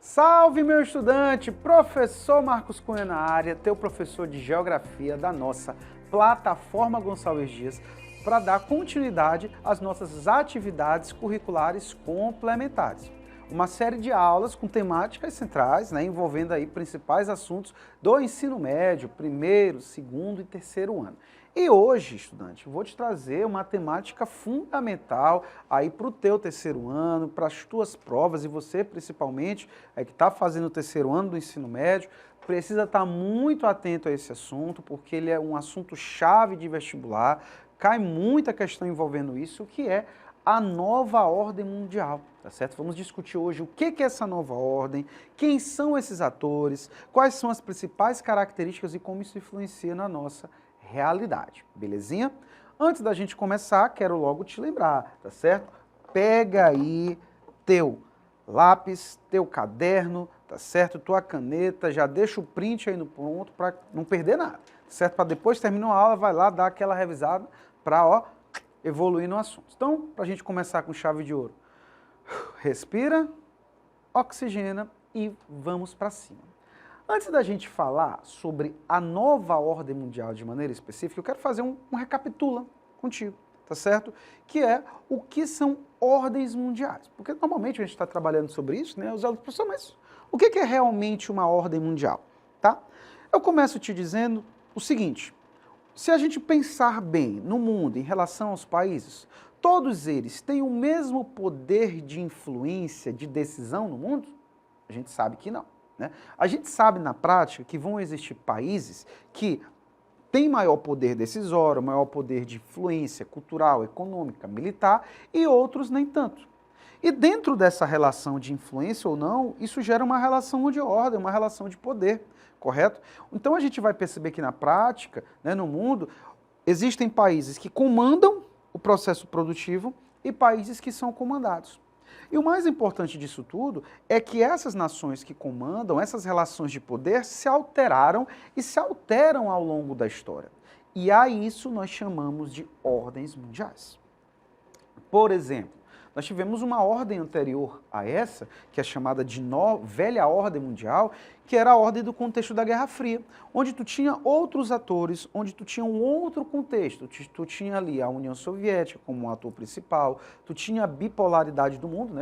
Salve, meu estudante! Professor Marcos Cunha na área, teu professor de Geografia da nossa plataforma Gonçalves Dias, para dar continuidade às nossas atividades curriculares complementares. Uma série de aulas com temáticas centrais, envolvendo aí principais assuntos do ensino médio, primeiro, segundo e terceiro ano. E hoje, estudante, vou te trazer uma temática fundamental aí para o teu terceiro ano, para as tuas provas, e você principalmente, que está fazendo o terceiro ano do ensino médio, precisa estar muito atento a esse assunto, porque ele é um assunto chave de vestibular, cai muita questão envolvendo isso, que é a nova ordem mundial, tá certo? Vamos discutir hoje o que é essa nova ordem, quem são esses atores, quais são as principais características e como isso influencia na nossa realidade, belezinha? Antes da gente começar, quero logo te lembrar, tá certo? Pega aí teu lápis, teu caderno, tá certo? Tua caneta, já deixa o print aí no ponto para não perder nada, certo? Para depois terminar a aula, vai lá dar aquela revisada para, evoluir no assunto. Então, para a gente começar com chave de ouro, respira, oxigena e vamos para cima. Antes da gente falar sobre a nova ordem mundial de maneira específica, eu quero fazer um recapitula contigo, tá certo? Que é o que são ordens mundiais. Porque normalmente a gente está trabalhando sobre isso, os alunos, professor, mas o que é realmente uma ordem mundial, tá? Eu começo te dizendo o seguinte: se a gente pensar bem no mundo em relação aos países, todos eles têm o mesmo poder de influência, de decisão no mundo? A gente sabe que não. A gente sabe na prática que vão existir países que têm maior poder decisório, maior poder de influência cultural, econômica, militar, e outros nem tanto. E dentro dessa relação de influência ou não, isso gera uma relação de ordem, uma relação de poder, correto? Então a gente vai perceber que na prática, no mundo, existem países que comandam o processo produtivo e países que são comandados. E o mais importante disso tudo é que essas nações que comandam, essas relações de poder se alteraram e se alteram ao longo da história. E a isso nós chamamos de ordens mundiais. Por exemplo, nós tivemos uma ordem anterior a essa, que é chamada de velha ordem mundial, que era a ordem do contexto da Guerra Fria, onde tu tinha outros atores, onde tu tinha um outro contexto. Tu tinha ali a União Soviética como um ator principal, tu tinha a bipolaridade do mundo,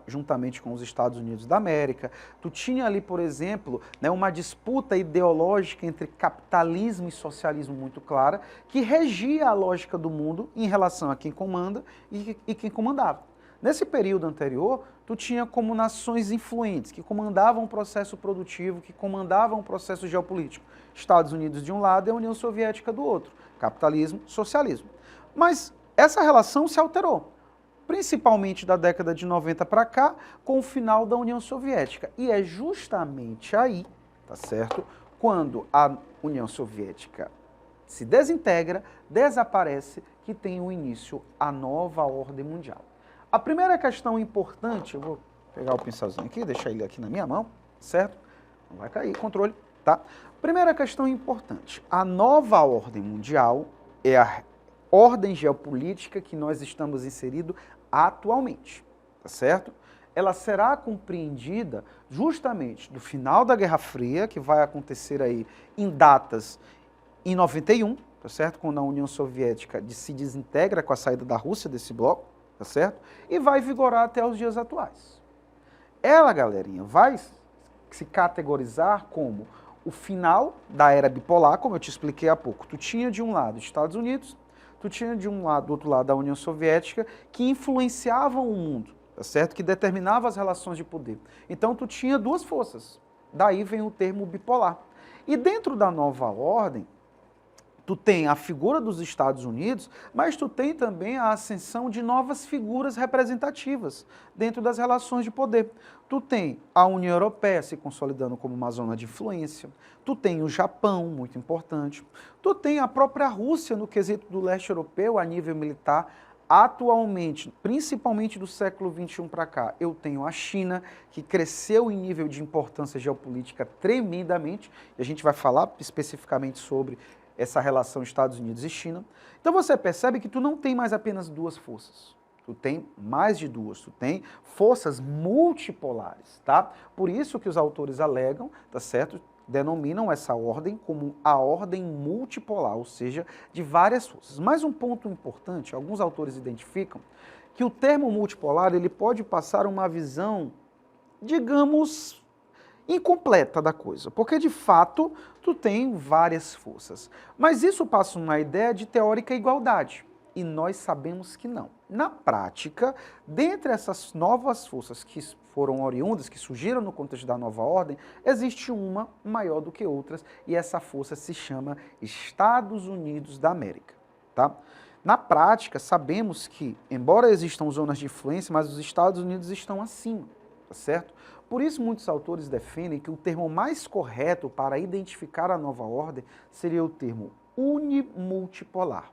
juntamente com os Estados Unidos da América, tu tinha ali, por exemplo, uma disputa ideológica entre capitalismo e socialismo muito clara, que regia a lógica do mundo em relação a quem comanda e quem comandava. Nesse período anterior, tu tinha como nações influentes, que comandavam o processo produtivo, que comandavam o processo geopolítico. Estados Unidos de um lado e a União Soviética do outro. Capitalismo, socialismo. Mas essa relação se alterou, principalmente da década de 90 para cá, com o final da União Soviética. E é justamente aí, tá certo, quando a União Soviética se desintegra, desaparece, que tem o início a nova ordem mundial. A primeira questão importante, eu vou pegar o pincelzinho aqui, deixar ele aqui na minha mão, certo? Não vai cair, controle, tá? Primeira questão importante, a nova ordem mundial é a ordem geopolítica que nós estamos inseridos atualmente, tá certo? Ela será compreendida justamente do final da Guerra Fria, que vai acontecer aí em datas em 91, tá certo? Quando a União Soviética se desintegra com a saída da Rússia desse bloco, tá certo? E vai vigorar até os dias atuais. Ela, galerinha, vai se categorizar como o final da era bipolar, como eu te expliquei há pouco. Tu tinha de um lado os Estados Unidos, tu tinha do outro lado a União Soviética, que influenciavam o mundo, tá certo? Que determinavam as relações de poder. Então tu tinha duas forças. Daí vem o termo bipolar. E dentro da nova ordem, tu tem a figura dos Estados Unidos, mas tu tem também a ascensão de novas figuras representativas dentro das relações de poder. Tu tem a União Europeia se consolidando como uma zona de influência, tu tem o Japão, muito importante, tu tem a própria Rússia no quesito do leste europeu a nível militar. Atualmente, principalmente do século XXI para cá, eu tenho a China, que cresceu em nível de importância geopolítica tremendamente, e a gente vai falar especificamente sobre essa relação Estados Unidos e China. Então você percebe que tu não tem mais apenas duas forças. Tu tem mais de duas, tu tem forças multipolares, tá? Por isso que os autores alegam, tá certo? Denominam essa ordem como a ordem multipolar, ou seja, de várias forças. Mais um ponto importante, alguns autores identificam que o termo multipolar ele pode passar uma visão, digamos, incompleta da coisa, porque de fato tu tem várias forças. Mas isso passa uma ideia de teórica igualdade, e nós sabemos que não. Na prática, dentre essas novas forças que foram oriundas, que surgiram no contexto da nova ordem, existe uma maior do que outras, e essa força se chama Estados Unidos da América, tá? Na prática, sabemos que, embora existam zonas de influência, mas os Estados Unidos estão acima, tá certo? Por isso, muitos autores defendem que o termo mais correto para identificar a nova ordem seria o termo unimultipolar,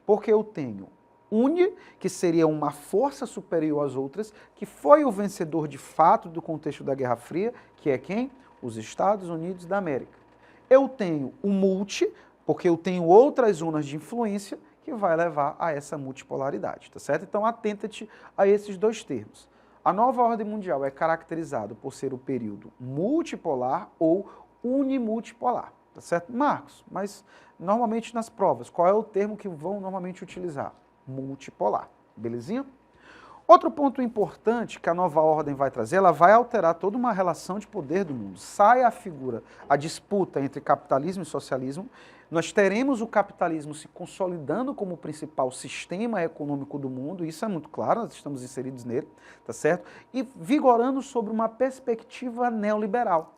porque eu tenho uni, que seria uma força superior às outras, que foi o vencedor de fato do contexto da Guerra Fria, que é quem? Os Estados Unidos da América. Eu tenho o multi, porque eu tenho outras zonas de influência, que vai levar a essa multipolaridade, tá certo? Então, atenta-te a esses dois termos. A nova ordem mundial é caracterizada por ser o período multipolar ou unimultipolar, tá certo? Marcos, mas normalmente nas provas, qual é o termo que vão normalmente utilizar? Multipolar, belezinha? Outro ponto importante que a nova ordem vai trazer, ela vai alterar toda uma relação de poder do mundo. Sai a figura, a disputa entre capitalismo e socialismo, nós teremos o capitalismo se consolidando como o principal sistema econômico do mundo, isso é muito claro, nós estamos inseridos nele, tá certo? E vigorando sobre uma perspectiva neoliberal.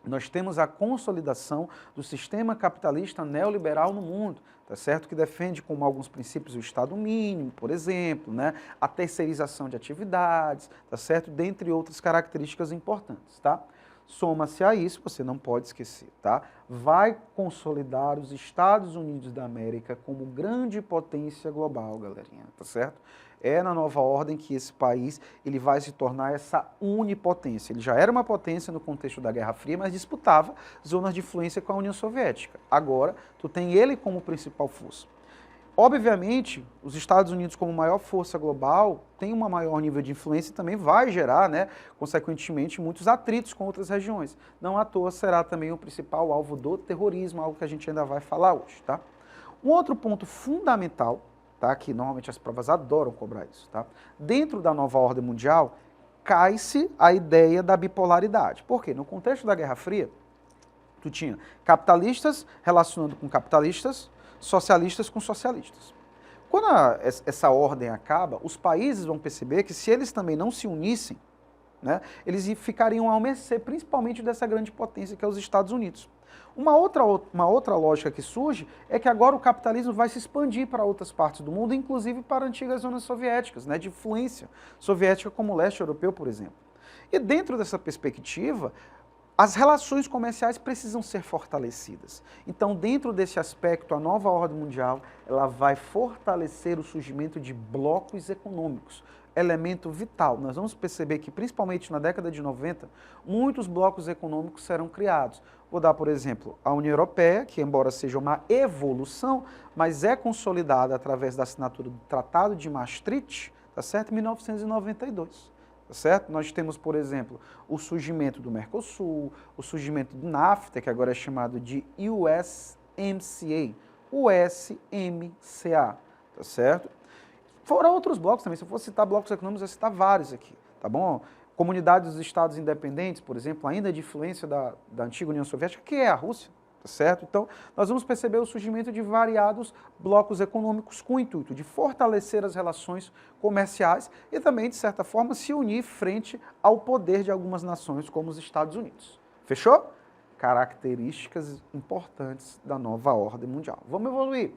Nós temos a consolidação do sistema capitalista neoliberal no mundo, tá certo? Que defende como alguns princípios o Estado mínimo, por exemplo, né? A terceirização de atividades, tá certo? Dentre outras características importantes, tá? Soma-se a isso, você não pode esquecer, tá? Vai consolidar os Estados Unidos da América como grande potência global, galerinha, tá certo? É na nova ordem que esse país ele vai se tornar essa unipotência. Ele já era uma potência no contexto da Guerra Fria, mas disputava zonas de influência com a União Soviética. Agora, tu tem ele como principal força. Obviamente, os Estados Unidos como maior força global tem um maior nível de influência e também vai gerar, né, consequentemente, muitos atritos com outras regiões. Não à toa será também o principal alvo do terrorismo, algo que a gente ainda vai falar hoje, tá? Um outro ponto fundamental, tá, que normalmente as provas adoram cobrar isso, tá? Dentro da nova ordem mundial, cai-se a ideia da bipolaridade. Por quê? No contexto da Guerra Fria, tu tinha capitalistas relacionando com capitalistas, socialistas com socialistas. Quando essa ordem acaba, os países vão perceber que se eles também não se unissem, né, eles ficariam ao mercê, principalmente dessa grande potência que é os Estados Unidos. Uma outra lógica que surge é que agora o capitalismo vai se expandir para outras partes do mundo, inclusive para antigas zonas soviéticas, né, de influência soviética como o leste europeu, por exemplo. E dentro dessa perspectiva, as relações comerciais precisam ser fortalecidas. Então, dentro desse aspecto, a nova ordem mundial ela vai fortalecer o surgimento de blocos econômicos, elemento vital. Nós vamos perceber que, principalmente na década de 90, muitos blocos econômicos serão criados. Vou dar, por exemplo, a União Europeia, que embora seja uma evolução, mas é consolidada através da assinatura do Tratado de Maastricht, tá certo? Em 1992. Certo? Nós temos, por exemplo, o surgimento do Mercosul, o surgimento do NAFTA, que agora é chamado de USMCA, tá certo? Fora outros blocos também, se eu for citar blocos econômicos, eu vou citar vários aqui, tá bom? Comunidades dos Estados independentes, por exemplo, ainda de influência da antiga União Soviética, que é a Rússia, tá certo? Então, nós vamos perceber o surgimento de variados blocos econômicos com o intuito de fortalecer as relações comerciais e também, de certa forma, se unir frente ao poder de algumas nações como os Estados Unidos. Fechou? Características importantes da nova ordem mundial. Vamos evoluir.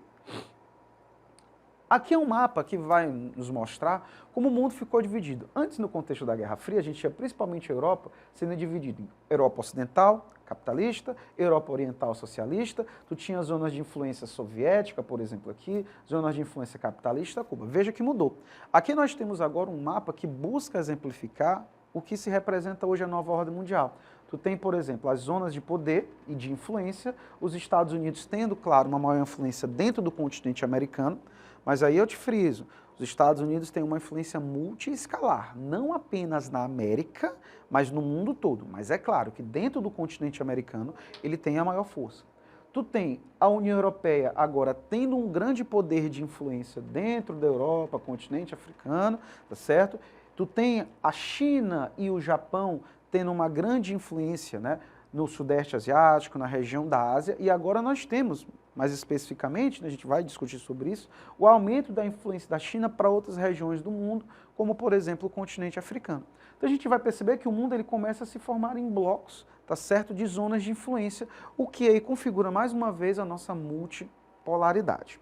Aqui é um mapa que vai nos mostrar como o mundo ficou dividido. Antes, no contexto da Guerra Fria, a gente tinha principalmente a Europa sendo dividida em Europa Ocidental, capitalista, Europa Oriental, socialista, tu tinha zonas de influência soviética, por exemplo, aqui, zonas de influência capitalista, Cuba. Veja que mudou. Aqui nós temos agora um mapa que busca exemplificar o que se representa hoje a nova ordem mundial. Tu Tu tem, por exemplo, as zonas de poder e de influência, os Estados Unidos tendo, claro, uma maior influência dentro do continente americano, mas aí eu te friso, os Estados Unidos têm uma influência multiescalar, não apenas na América, mas no mundo todo. Mas é claro que dentro do continente americano ele tem a maior força. Tu tem a União Europeia agora tendo um grande poder de influência dentro da Europa, continente africano, tá certo? Tu tem a China e o Japão tendo uma grande influência, né, no Sudeste Asiático, na região da Ásia, e agora nós temos, mais especificamente, a gente vai discutir sobre isso, o aumento da influência da China para outras regiões do mundo, como, por exemplo, o continente africano. Então a gente vai perceber que o mundo ele começa a se formar em blocos, tá certo, de zonas de influência, o que aí configura mais uma vez a nossa multipolaridade.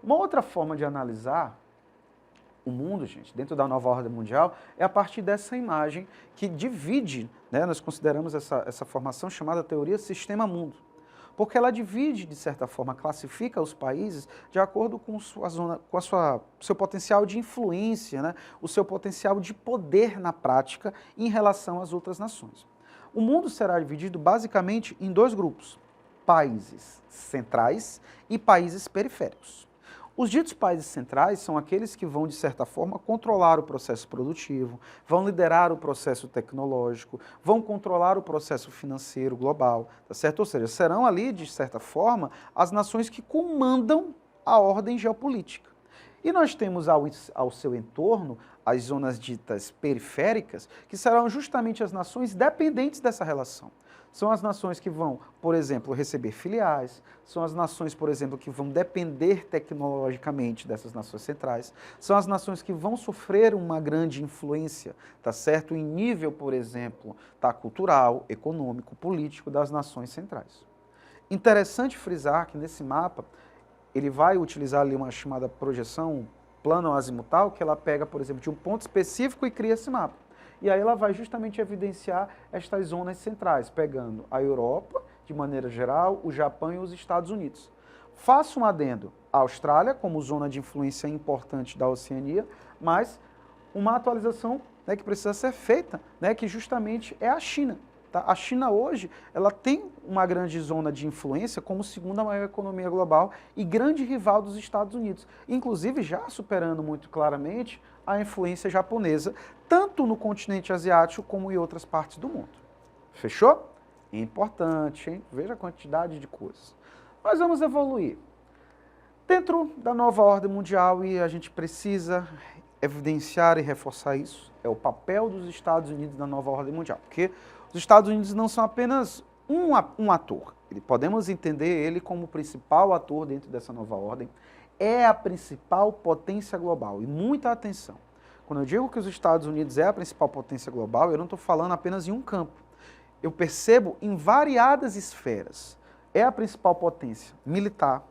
Uma outra forma de analisar o mundo, gente, dentro da nova ordem mundial, é a partir dessa imagem que divide, né, nós consideramos essa formação chamada teoria sistema-mundo, porque ela divide, de certa forma, classifica os países de acordo com seu potencial de influência, né, o seu potencial de poder na prática em relação às outras nações. O mundo será dividido basicamente em dois grupos, países centrais e países periféricos. Os ditos países centrais são aqueles que vão, de certa forma, controlar o processo produtivo, vão liderar o processo tecnológico, vão controlar o processo financeiro global, tá certo? Ou seja, serão ali, de certa forma, as nações que comandam a ordem geopolítica. E nós temos ao seu entorno as zonas ditas periféricas, que serão justamente as nações dependentes dessa relação. São as nações que vão, por exemplo, receber filiais, são as nações, por exemplo, que vão depender tecnologicamente dessas nações centrais, são as nações que vão sofrer uma grande influência, tá certo, em nível, por exemplo, tá, cultural, econômico, político das nações centrais. Interessante frisar que nesse mapa ele vai utilizar ali uma chamada projeção plano azimutal, que ela pega, por exemplo, de um ponto específico e cria esse mapa. E aí ela vai justamente evidenciar estas zonas centrais, pegando a Europa, de maneira geral, o Japão e os Estados Unidos. Faço um adendo, a Austrália como zona de influência importante da Oceania, mas uma atualização, né, que precisa ser feita, né, que justamente é a China. Tá? A China hoje ela tem uma grande zona de influência como segunda maior economia global e grande rival dos Estados Unidos, inclusive já superando muito claramente a influência japonesa, tanto no continente asiático como em outras partes do mundo. Fechou? Importante, hein? Veja a quantidade de coisas. Mas vamos evoluir. Dentro da nova ordem mundial, e a gente precisa evidenciar e reforçar isso, é o papel dos Estados Unidos na nova ordem mundial, porque os Estados Unidos não são apenas um ator, podemos entender ele como o principal ator dentro dessa nova ordem, é a principal potência global. E muita atenção, quando eu digo que os Estados Unidos é a principal potência global, eu não estou falando apenas em um campo. Eu percebo em variadas esferas. É a principal potência militar,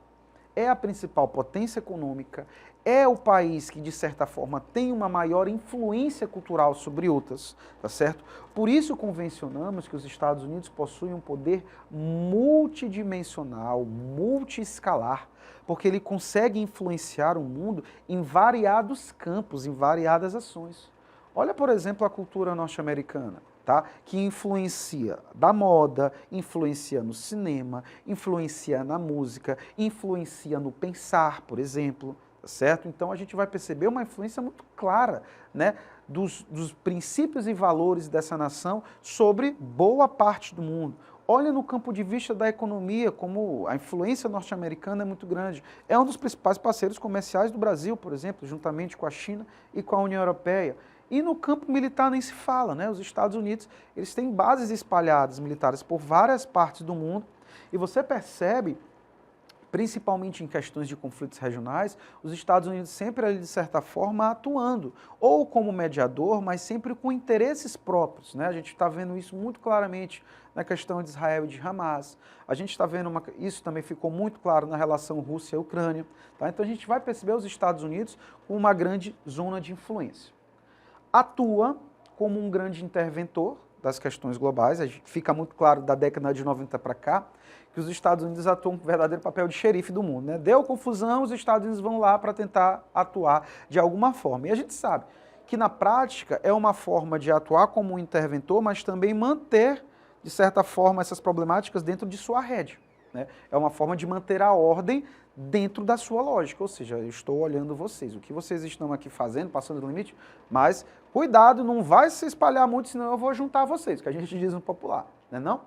é a principal potência econômica, é o país que, de certa forma, tem uma maior influência cultural sobre outras, tá certo? Por isso convencionamos que os Estados Unidos possuem um poder multidimensional, multiescalar, porque ele consegue influenciar o mundo em variados campos, em variadas ações. Olha, por exemplo, a cultura norte-americana, tá? Que influencia da moda, influencia no cinema, influencia na música, influencia no pensar, por exemplo, tá certo? Então a gente vai perceber uma influência muito clara, né, dos princípios e valores dessa nação sobre boa parte do mundo. Olha no campo de vista da economia, como a influência norte-americana é muito grande. É um dos principais parceiros comerciais do Brasil, por exemplo, juntamente com a China e com a União Europeia. E no campo militar nem se fala, né? Os Estados Unidos, eles têm bases espalhadas militares por várias partes do mundo, e você percebe, principalmente em questões de conflitos regionais, os Estados Unidos sempre ali, de certa forma, atuando, ou como mediador, mas sempre com interesses próprios, né? A gente está vendo isso muito claramente na questão de Israel e de Hamas. A gente está vendo, isso também ficou muito claro na relação Rússia e Ucrânia. Tá? Então a gente vai perceber os Estados Unidos com uma grande zona de influência. Atua como um grande interventor das questões globais, fica muito claro da década de 90 para cá, que os Estados Unidos atuam com um verdadeiro papel de xerife do mundo, né? Deu confusão, os Estados Unidos vão lá para tentar atuar de alguma forma. E a gente sabe que na prática é uma forma de atuar como um interventor, mas também manter, de certa forma, essas problemáticas dentro de sua rede, né? É uma forma de manter a ordem dentro da sua lógica, ou seja, eu estou olhando vocês, o que vocês estão aqui fazendo, passando do limite, mas cuidado, não vai se espalhar muito, senão eu vou juntar vocês, que a gente diz no popular, né não?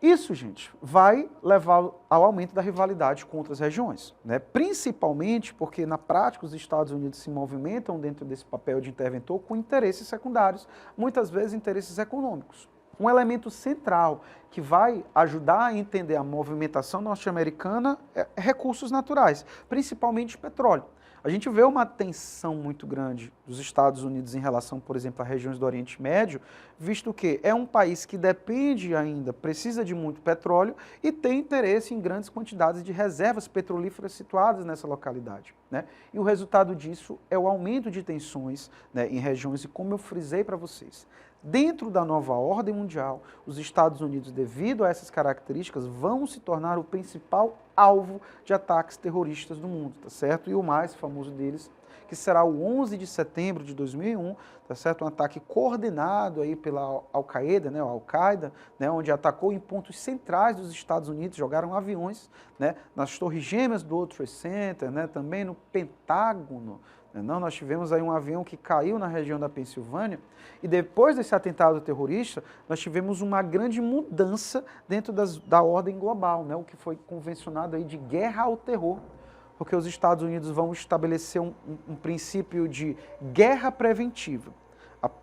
Isso, gente, vai levar ao aumento da rivalidade com outras regiões, né? Principalmente porque, na prática, os Estados Unidos se movimentam dentro desse papel de interventor com interesses secundários, muitas vezes interesses econômicos. Um elemento central que vai ajudar a entender a movimentação norte-americana é recursos naturais, principalmente petróleo. A gente vê uma tensão muito grande dos Estados Unidos em relação, por exemplo, a regiões do Oriente Médio, visto que é um país que depende ainda, precisa de muito petróleo e tem interesse em grandes quantidades de reservas petrolíferas situadas nessa localidade, né? E o resultado disso é o aumento de tensões, né, em regiões, e como eu frisei para vocês, dentro da nova ordem mundial, os Estados Unidos, devido a essas características, vão se tornar o principal alvo de ataques terroristas do mundo, tá certo? E o mais famoso deles, que será o 11 de setembro de 2001, tá certo? Um ataque coordenado aí pela Al-Qaeda, né, Al-Qaeda, né, onde atacou em pontos centrais dos Estados Unidos, jogaram aviões, né, nas torres gêmeas do World Trade Center, né, também no Pentágono. Não, nós tivemos aí um avião que caiu na região da Pensilvânia, e depois desse atentado terrorista, nós tivemos uma grande mudança dentro da ordem global, né, o que foi convencionado aí de guerra ao terror, porque os Estados Unidos vão estabelecer um princípio de guerra preventiva.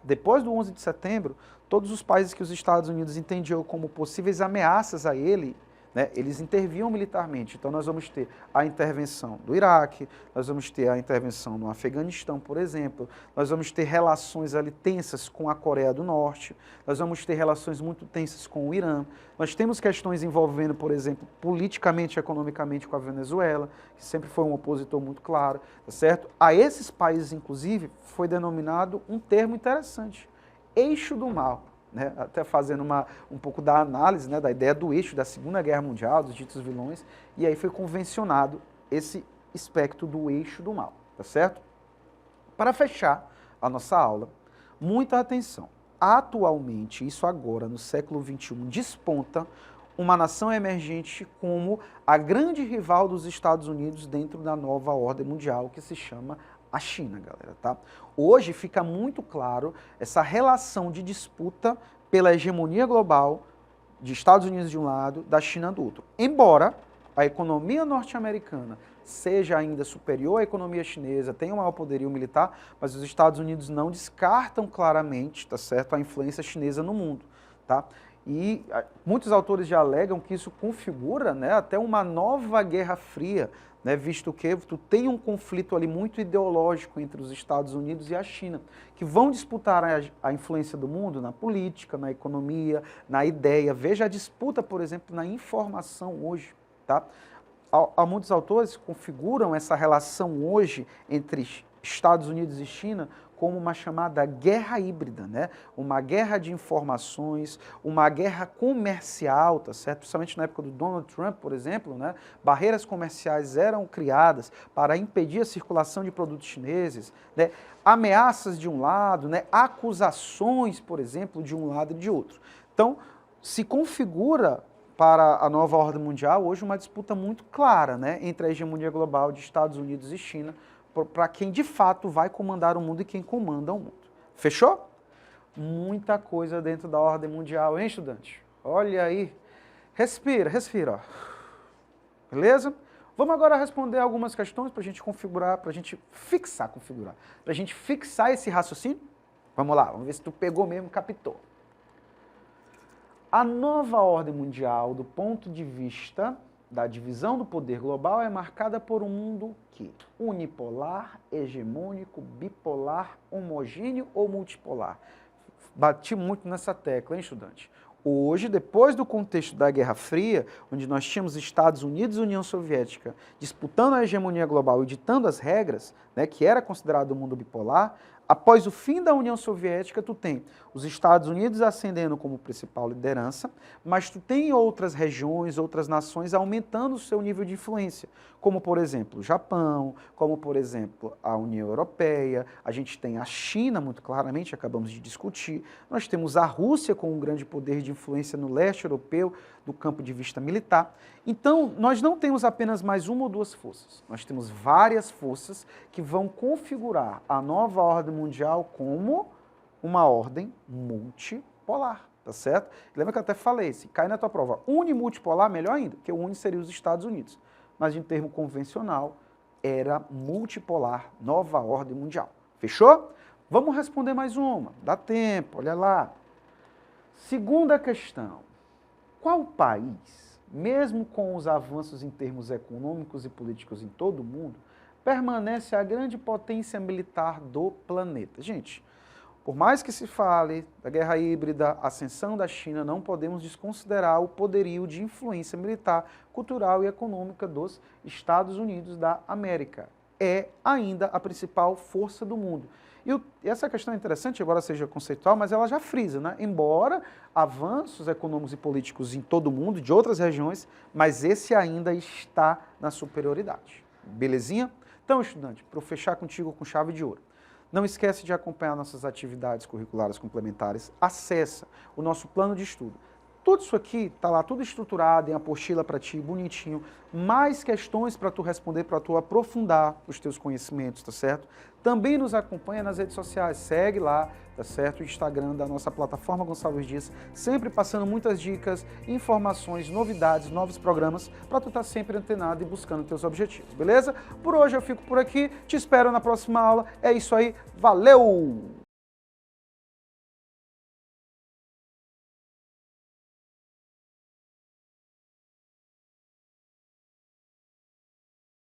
Depois do 11 de setembro, todos os países que os Estados Unidos entendiam como possíveis ameaças a ele, né, eles interviam militarmente. Então nós vamos ter a intervenção do Iraque, nós vamos ter a intervenção no Afeganistão, por exemplo, nós vamos ter relações ali tensas com a Coreia do Norte, nós vamos ter relações muito tensas com o Irã, nós temos questões envolvendo, por exemplo, politicamente e economicamente com a Venezuela, que sempre foi um opositor muito claro, tá certo? A esses países, inclusive, foi denominado um termo interessante, eixo do mal. Né, até fazendo um pouco da análise, né, da ideia do eixo da Segunda Guerra Mundial, dos ditos vilões, e aí foi convencionado esse espectro do eixo do mal, tá certo? Para fechar a nossa aula, muita atenção. Atualmente, isso agora, no século XXI, desponta uma nação emergente como a grande rival dos Estados Unidos dentro da nova ordem mundial, que se chama a China, galera, tá? Hoje fica muito claro essa relação de disputa pela hegemonia global de Estados Unidos de um lado, da China do outro. Embora a economia norte-americana seja ainda superior à economia chinesa, tenha um maior poderio militar, mas os Estados Unidos não descartam claramente, tá certo, a influência chinesa no mundo, tá? E muitos autores já alegam que isso configura, né, até uma nova Guerra Fria, né, visto que tu tem um conflito ali muito ideológico entre os Estados Unidos e a China, que vão disputar a influência do mundo na política, na economia, na ideia. Veja a disputa, por exemplo, na informação hoje, tá? Há muitos autores que configuram essa relação hoje entre Estados Unidos e China como uma chamada guerra híbrida, né? Uma guerra de informações, uma guerra comercial, tá certo? Principalmente na época do Donald Trump, por exemplo, né? Barreiras comerciais eram criadas para impedir a circulação de produtos chineses, né? Ameaças de um lado, né? Acusações, por exemplo, de um lado e de outro. Então, se configura para a nova ordem mundial hoje uma disputa muito clara, né? Entre a hegemonia global de Estados Unidos e China, para quem de fato vai comandar o mundo e quem comanda o mundo. Fechou? Muita coisa dentro da ordem mundial, hein, estudante? Olha aí. Respira, respira. Ó. Beleza? Vamos agora responder algumas questões para a gente configurar, para a gente fixar, para a gente fixar esse raciocínio. Vamos lá, vamos ver se tu pegou mesmo, captou. A nova ordem mundial, do ponto de vista da divisão do poder global, é marcada por um mundo que unipolar, hegemônico, bipolar, homogêneo ou multipolar. Bati muito nessa tecla, hein, estudante? Hoje, depois do contexto da Guerra Fria, onde nós tínhamos Estados Unidos e União Soviética disputando a hegemonia global e ditando as regras, né, que era considerado o mundo bipolar, Após o fim da União Soviética, tu tem os Estados Unidos ascendendo como principal liderança, mas tu tem outras regiões, outras nações aumentando o seu nível de influência, como por exemplo o Japão, como por exemplo a União Europeia, a gente tem a China muito claramente, acabamos de discutir, nós temos a Rússia com um grande poder de influência no leste europeu, do campo de vista militar. Então, nós não temos apenas mais uma ou duas forças, nós temos várias forças que vão configurar a nova ordem mundial como uma ordem multipolar, tá certo? Lembra que eu até falei, se cai na tua prova unimultipolar, melhor ainda, porque o uni seria os Estados Unidos, mas em termo convencional era multipolar, nova ordem mundial. Fechou? Vamos responder mais uma, dá tempo, olha lá. Segunda questão, qual país, mesmo com os avanços em termos econômicos e políticos em todo o mundo, permanece a grande potência militar do planeta? Gente, por mais que se fale da guerra híbrida, ascensão da China, não podemos desconsiderar o poderio de influência militar, cultural e econômica dos Estados Unidos da América. É ainda a principal força do mundo. E essa questão é interessante, embora seja conceitual, mas ela já frisa, né? Embora avanços econômicos e políticos em todo o mundo, de outras regiões, mas esse ainda está na superioridade. Belezinha? Então, estudante, para eu fechar contigo com chave de ouro, não esquece de acompanhar nossas atividades curriculares complementares, acessa o nosso plano de estudo. Tudo isso aqui está lá, tudo estruturado em apostila para ti, bonitinho, mais questões para tu responder, para tu aprofundar os teus conhecimentos, tá certo? Também nos acompanha nas redes sociais, segue lá, tá certo? O Instagram da nossa plataforma Gonçalves Dias, sempre passando muitas dicas, informações, novidades, novos programas, para tu estar sempre antenado e buscando teus objetivos, beleza? Por hoje eu fico por aqui, te espero na próxima aula, é isso aí, valeu!